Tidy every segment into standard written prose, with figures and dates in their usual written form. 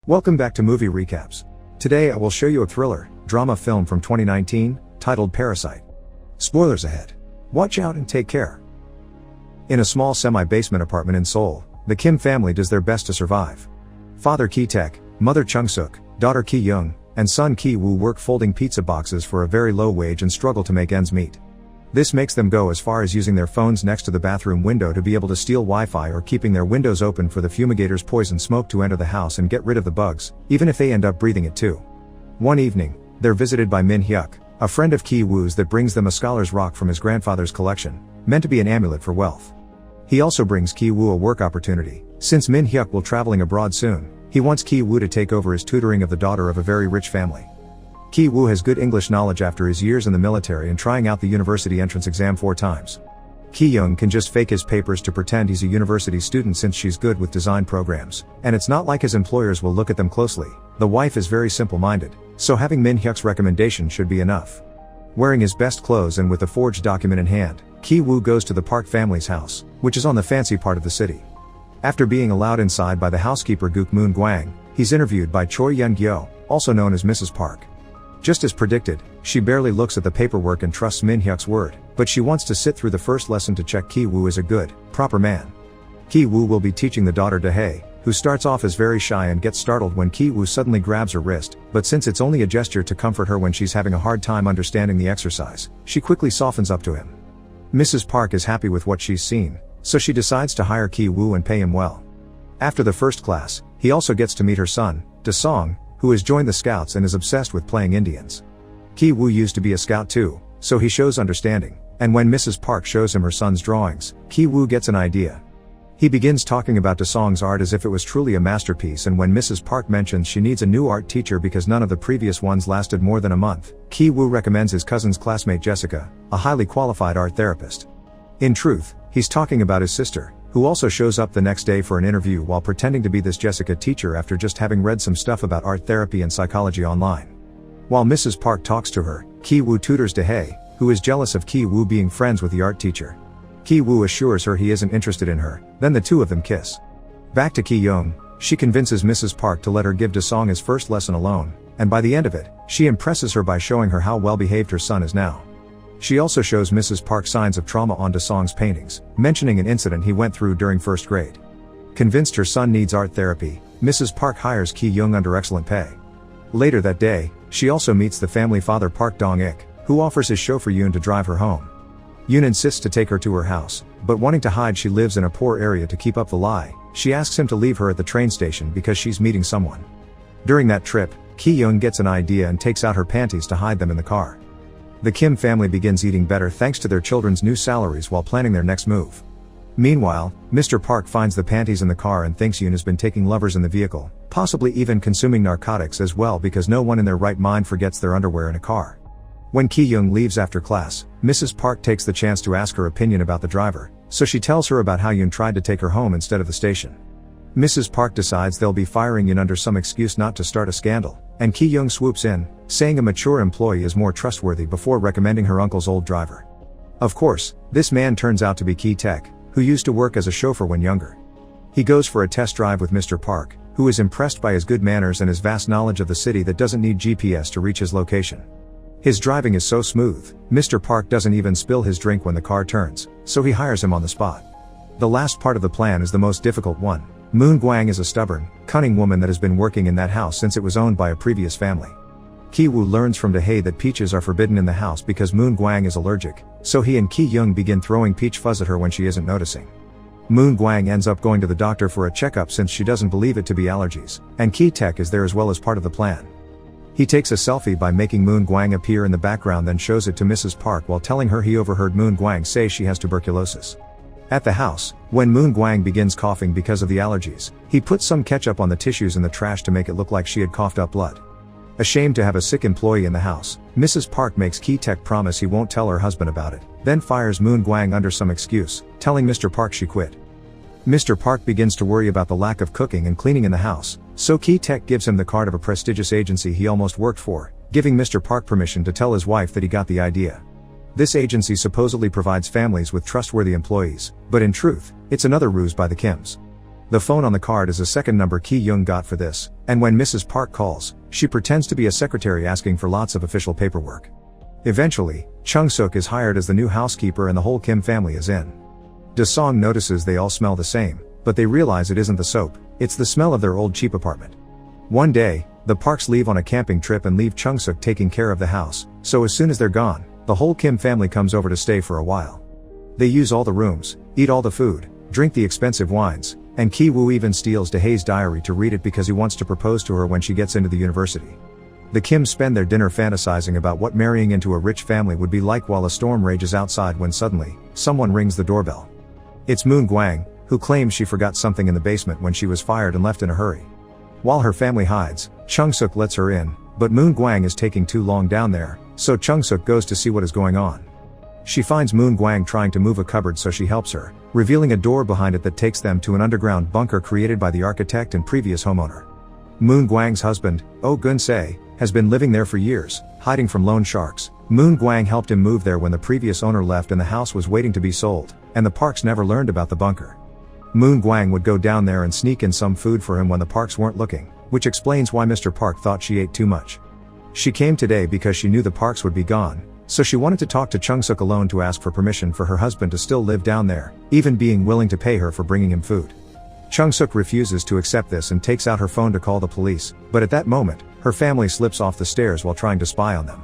Welcome back to Movie Recaps. Today I will show you a thriller, drama film from 2019, titled Parasite. Spoilers ahead. Watch out and take care. In a small semi-basement apartment in Seoul, the Kim family does their best to survive. Father Ki-taek, mother Chung-suk, daughter Ki-young, and son Ki-woo work folding pizza boxes for a very low wage and struggle to make ends meet. This makes them go as far as using their phones next to the bathroom window to be able to steal Wi-Fi or keeping their windows open for the fumigator's poison smoke to enter the house and get rid of the bugs, even if they end up breathing it too. One evening, they're visited by Min Hyuk, a friend of Ki-woo's that brings them a scholar's rock from his grandfather's collection, meant to be an amulet for wealth. He also brings Ki-woo a work opportunity. Since Min Hyuk will traveling abroad soon, he wants Ki-woo to take over his tutoring of the daughter of a very rich family. Ki-woo has good English knowledge after his years in the military and trying out the university entrance exam 4 times. Ki-young can just fake his papers to pretend he's a university student since she's good with design programs, and it's not like his employers will look at them closely. The wife is very simple-minded, so having Min Hyuk's recommendation should be enough. Wearing his best clothes and with a forged document in hand, Ki-woo goes to the Park family's house, which is on the fancy part of the city. After being allowed inside by the housekeeper Gook Moon-gwang, he's interviewed by Choi Yeon-gyo, also known as Mrs. Park. Just as predicted, she barely looks at the paperwork and trusts Min Hyuk's word, but she wants to sit through the first lesson to check Ki-woo is a good, proper man. Ki-woo will be teaching the daughter Dae, who starts off as very shy and gets startled when Ki-woo suddenly grabs her wrist, but since it's only a gesture to comfort her when she's having a hard time understanding the exercise, she quickly softens up to him. Mrs. Park is happy with what she's seen, so she decides to hire Ki-woo and pay him well. After the first class, he also gets to meet her son, Da-song, who has joined the scouts and is obsessed with playing Indians. Ki-woo used to be a scout too, so he shows understanding, and when Mrs. Park shows him her son's drawings, Ki-woo gets an idea. He begins talking about Da-song's art as if it was truly a masterpiece, and when Mrs. Park mentions she needs a new art teacher because none of the previous ones lasted more than a month, Ki-woo recommends his cousin's classmate Jessica, a highly qualified art therapist. In truth, he's talking about his sister, who also shows up the next day for an interview while pretending to be this Jessica teacher after just having read some stuff about art therapy and psychology online. While Mrs. Park talks to her, Ki-woo tutors Dae, who is jealous of Ki-woo being friends with the art teacher. Ki-woo assures her he isn't interested in her, then the two of them kiss. Back to Ki-young, she convinces Mrs. Park to let her give Da-song his first lesson alone, and by the end of it, she impresses her by showing her how well behaved her son is now. She also shows Mrs. Park signs of trauma on Da-song's paintings, mentioning an incident he went through during first grade. Convinced her son needs art therapy, Mrs. Park hires Ki-young under excellent pay. Later that day, she also meets the family father Park Dong-ik, who offers his chauffeur Yoon to drive her home. Yoon insists to take her to her house, but wanting to hide she lives in a poor area to keep up the lie, she asks him to leave her at the train station because she's meeting someone. During that trip, Ki-young gets an idea and takes out her panties to hide them in the car. The Kim family begins eating better thanks to their children's new salaries while planning their next move. Meanwhile, Mr. Park finds the panties in the car and thinks Yoon has been taking lovers in the vehicle, possibly even consuming narcotics as well because no one in their right mind forgets their underwear in a car. When Ki-young leaves after class, Mrs. Park takes the chance to ask her opinion about the driver, so she tells her about how Yoon tried to take her home instead of the station. Mrs. Park decides they'll be firing Yoon under some excuse not to start a scandal, and Ki-young swoops in, saying a mature employee is more trustworthy before recommending her uncle's old driver. Of course, this man turns out to be Ki-taek, who used to work as a chauffeur when younger. He goes for a test drive with Mr. Park, who is impressed by his good manners and his vast knowledge of the city that doesn't need GPS to reach his location. His driving is so smooth, Mr. Park doesn't even spill his drink when the car turns, so he hires him on the spot. The last part of the plan is the most difficult one. Moon-gwang is a stubborn, cunning woman that has been working in that house since it was owned by a previous family. Ki-woo learns from Dae that peaches are forbidden in the house because Moon-gwang is allergic, so he and Ki-young begin throwing peach fuzz at her when she isn't noticing. Moon-gwang ends up going to the doctor for a checkup since she doesn't believe it to be allergies, and Ki-taek is there as well as part of the plan. He takes a selfie by making Moon-gwang appear in the background, then shows it to Mrs. Park while telling her he overheard Moon-gwang say she has tuberculosis. At the house, when Moon-gwang begins coughing because of the allergies, he puts some ketchup on the tissues in the trash to make it look like she had coughed up blood. Ashamed to have a sick employee in the house, Mrs. Park makes Ki-taek promise he won't tell her husband about it, then fires Moon-gwang under some excuse, telling Mr. Park she quit. Mr. Park begins to worry about the lack of cooking and cleaning in the house, so Ki-taek gives him the card of a prestigious agency he almost worked for, giving Mr. Park permission to tell his wife that he got the idea. This agency supposedly provides families with trustworthy employees, but in truth, it's another ruse by the Kims. The phone on the card is a second number Ki Young got for this, and when Mrs. Park calls, she pretends to be a secretary asking for lots of official paperwork. Eventually, Chung Suk is hired as the new housekeeper and the whole Kim family is in. Da-song notices they all smell the same, but they realize it isn't the soap, it's the smell of their old cheap apartment. One day, the Parks leave on a camping trip and leave Chung Suk taking care of the house, so as soon as they're gone, the whole Kim family comes over to stay for a while. They use all the rooms, eat all the food, drink the expensive wines, and Ki Woo even steals Da-hae's diary to read it because he wants to propose to her when she gets into the university. The Kims spend their dinner fantasizing about what marrying into a rich family would be like while a storm rages outside when suddenly, someone rings the doorbell. It's Moon Gwang, who claims she forgot something in the basement when she was fired and left in a hurry. While her family hides, Chung Suk lets her in, but Moon Gwang is taking too long down there, so Chung Suk goes to see what is going on. She finds Moon Gwang trying to move a cupboard so she helps her, revealing a door behind it that takes them to an underground bunker created by the architect and previous homeowner. Moon Gwang's husband, Oh Gun-se, has been living there for years, hiding from loan sharks. Moon Gwang helped him move there when the previous owner left and the house was waiting to be sold, and the Parks never learned about the bunker. Moon Gwang would go down there and sneak in some food for him when the Parks weren't looking, which explains why Mr. Park thought she ate too much. She came today because she knew the Parks would be gone, so she wanted to talk to Chung Suk alone to ask for permission for her husband to still live down there, even being willing to pay her for bringing him food. Chung Suk refuses to accept this and takes out her phone to call the police, but at that moment, her family slips off the stairs while trying to spy on them.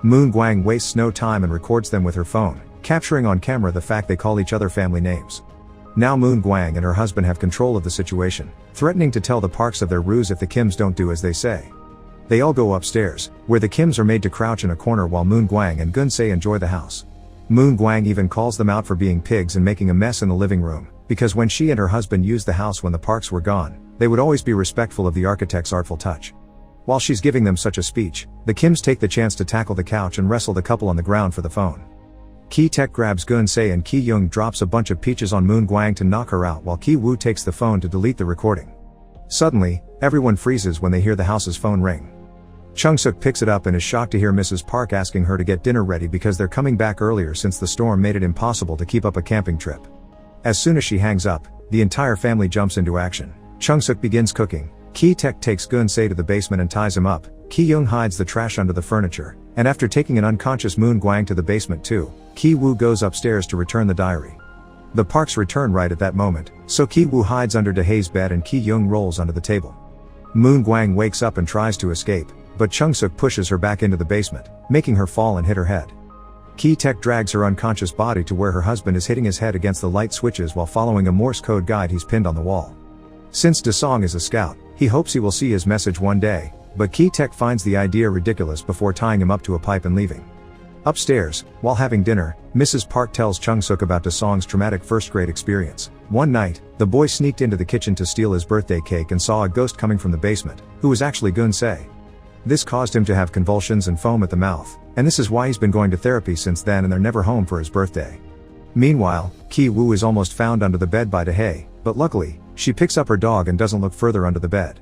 Moon Gwang wastes no time and records them with her phone, capturing on camera the fact they call each other family names. Now Moon Gwang and her husband have control of the situation, threatening to tell the Parks of their ruse if the Kims don't do as they say. They all go upstairs, where the Kims are made to crouch in a corner while Moon Gwang and Gun-se enjoy the house. Moon Gwang even calls them out for being pigs and making a mess in the living room, because when she and her husband used the house when the Parks were gone, they would always be respectful of the architect's artful touch. While she's giving them such a speech, the Kims take the chance to tackle the couch and wrestle the couple on the ground for the phone. Ki Taek grabs Gun-se and Ki Young drops a bunch of peaches on Moon Gwang to knock her out while Ki Woo takes the phone to delete the recording. Suddenly, everyone freezes when they hear the house's phone ring. Chung Suk picks it up and is shocked to hear Mrs. Park asking her to get dinner ready because they're coming back earlier since the storm made it impossible to keep up a camping trip. As soon as she hangs up, the entire family jumps into action. Chung Suk begins cooking, Ki Taek takes Gun-se to the basement and ties him up, Ki Young hides the trash under the furniture, and after taking an unconscious Moon Gwang to the basement too, Ki Woo goes upstairs to return the diary. The Parks return right at that moment, so Ki Woo hides under Da-hae's bed and Ki Young rolls under the table. Moon Gwang wakes up and tries to escape, but Chung Suk pushes her back into the basement, making her fall and hit her head. Ki Taek drags her unconscious body to where her husband is hitting his head against the light switches while following a Morse code guide he's pinned on the wall. Since Da-song is a scout, he hopes he will see his message one day, but Ki Taek finds the idea ridiculous before tying him up to a pipe and leaving. Upstairs, while having dinner, Mrs. Park tells Chung Suk about Da-song's traumatic first-grade experience. One night, the boy sneaked into the kitchen to steal his birthday cake and saw a ghost coming from the basement, who was actually Gun-se. This caused him to have convulsions and foam at the mouth, and this is why he's been going to therapy since then and they're never home for his birthday. Meanwhile, Ki Woo is almost found under the bed by Da-hae, but luckily, she picks up her dog and doesn't look further under the bed.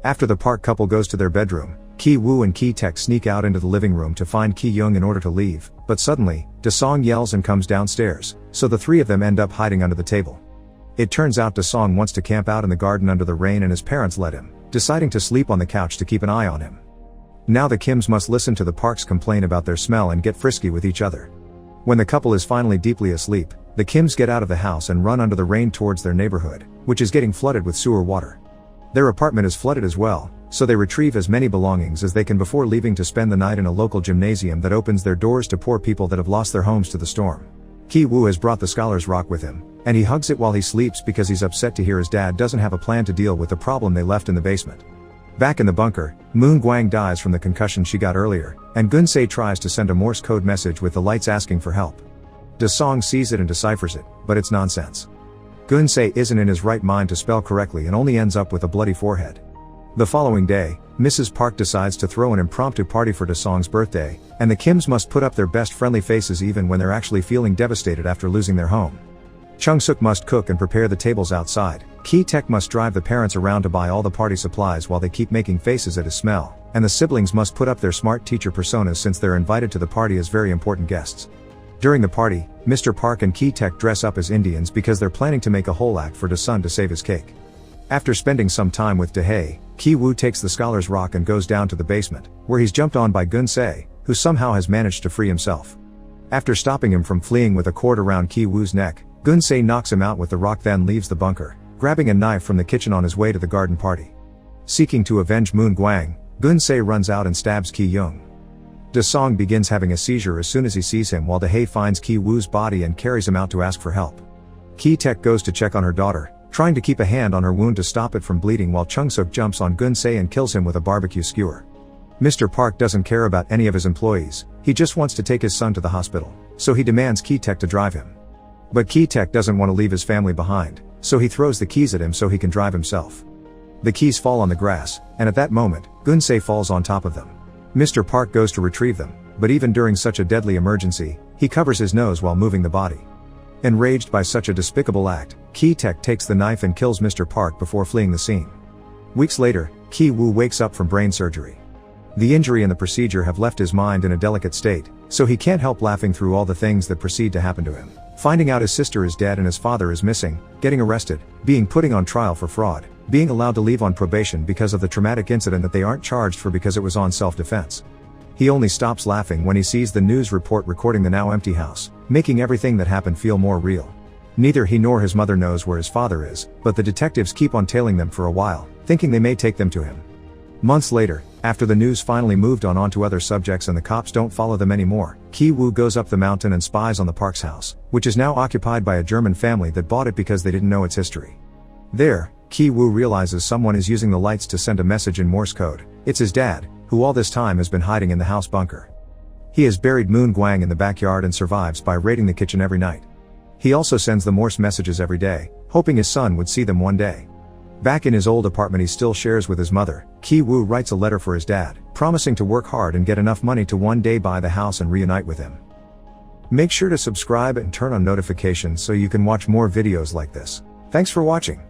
After the Park couple goes to their bedroom, Ki Woo and Ki Taek sneak out into the living room to find Ki Young in order to leave, but suddenly, Da-song yells and comes downstairs, so the three of them end up hiding under the table. It turns out Da-song wants to camp out in the garden under the rain and his parents let him, deciding to sleep on the couch to keep an eye on him. Now the Kims must listen to the Parks complain about their smell and get frisky with each other. When the couple is finally deeply asleep, the Kims get out of the house and run under the rain towards their neighborhood, which is getting flooded with sewer water. Their apartment is flooded as well, so they retrieve as many belongings as they can before leaving to spend the night in a local gymnasium that opens their doors to poor people that have lost their homes to the storm. Ki Woo has brought the Scholar's Rock with him, and he hugs it while he sleeps because he's upset to hear his dad doesn't have a plan to deal with the problem they left in the basement. Back in the bunker, Moon Gwang dies from the concussion she got earlier, and Gun-se tries to send a Morse code message with the lights asking for help. Da-song sees it and deciphers it, but it's nonsense. Gun-se isn't in his right mind to spell correctly and only ends up with a bloody forehead. The following day, Mrs. Park decides to throw an impromptu party for Da-song's birthday, and the Kims must put up their best friendly faces even when they're actually feeling devastated after losing their home. Chung Suk must cook and prepare the tables outside, Ki Taek must drive the parents around to buy all the party supplies while they keep making faces at his smell, and the siblings must put up their smart teacher personas since they're invited to the party as very important guests. During the party, Mr. Park and Ki-taek dress up as Indians because they're planning to make a whole act for Da-sun to save his cake. After spending some time with Dae-hae, Ki-woo takes the scholar's rock and goes down to the basement, where he's jumped on by Gun-se, who somehow has managed to free himself. After stopping him from fleeing with a cord around Ki-woo's neck, Gun-se knocks him out with the rock, then leaves the bunker, grabbing a knife from the kitchen on his way to the garden party. Seeking to avenge Moon Gwang, Gun-se runs out and stabs Ki-young. Da-song begins having a seizure as soon as he sees him, while Dae-hae finds Ki-woo's body and carries him out to ask for help. Ki-taek goes to check on her daughter, trying to keep a hand on her wound to stop it from bleeding, while Chung-suk jumps on Gun-se and kills him with a barbecue skewer. Mr. Park doesn't care about any of his employees, he just wants to take his son to the hospital, so he demands Ki-taek to drive him. But Ki-taek doesn't want to leave his family behind, so he throws the keys at him so he can drive himself. The keys fall on the grass, and at that moment, Gun-se falls on top of them. Mr. Park goes to retrieve them, but even during such a deadly emergency, he covers his nose while moving the body. Enraged by such a despicable act, Ki-taek takes the knife and kills Mr. Park before fleeing the scene. Weeks later, Ki-woo wakes up from brain surgery. The injury and the procedure have left his mind in a delicate state, so he can't help laughing through all the things that proceed to happen to him. Finding out his sister is dead and his father is missing, getting arrested, being put on trial for fraud, being allowed to leave on probation because of the traumatic incident that they aren't charged for because it was on self-defense. He only stops laughing when he sees the news report recording the now empty house, making everything that happened feel more real. Neither he nor his mother knows where his father is, but the detectives keep on tailing them for a while, thinking they may take them to him. Months later, after the news finally moved on to other subjects and the cops don't follow them anymore, Ki-woo goes up the mountain and spies on the Park's house, which is now occupied by a German family that bought it because they didn't know its history. There, Ki-woo realizes someone is using the lights to send a message in Morse code. It's his dad, who all this time has been hiding in the house bunker. He has buried Moon Gwang in the backyard and survives by raiding the kitchen every night. He also sends the Morse messages every day, hoping his son would see them one day. Back in his old apartment he still shares with his mother, Ki-woo writes a letter for his dad, promising to work hard and get enough money to one day buy the house and reunite with him. Make sure to subscribe and turn on notifications so you can watch more videos like this. Thanks for watching.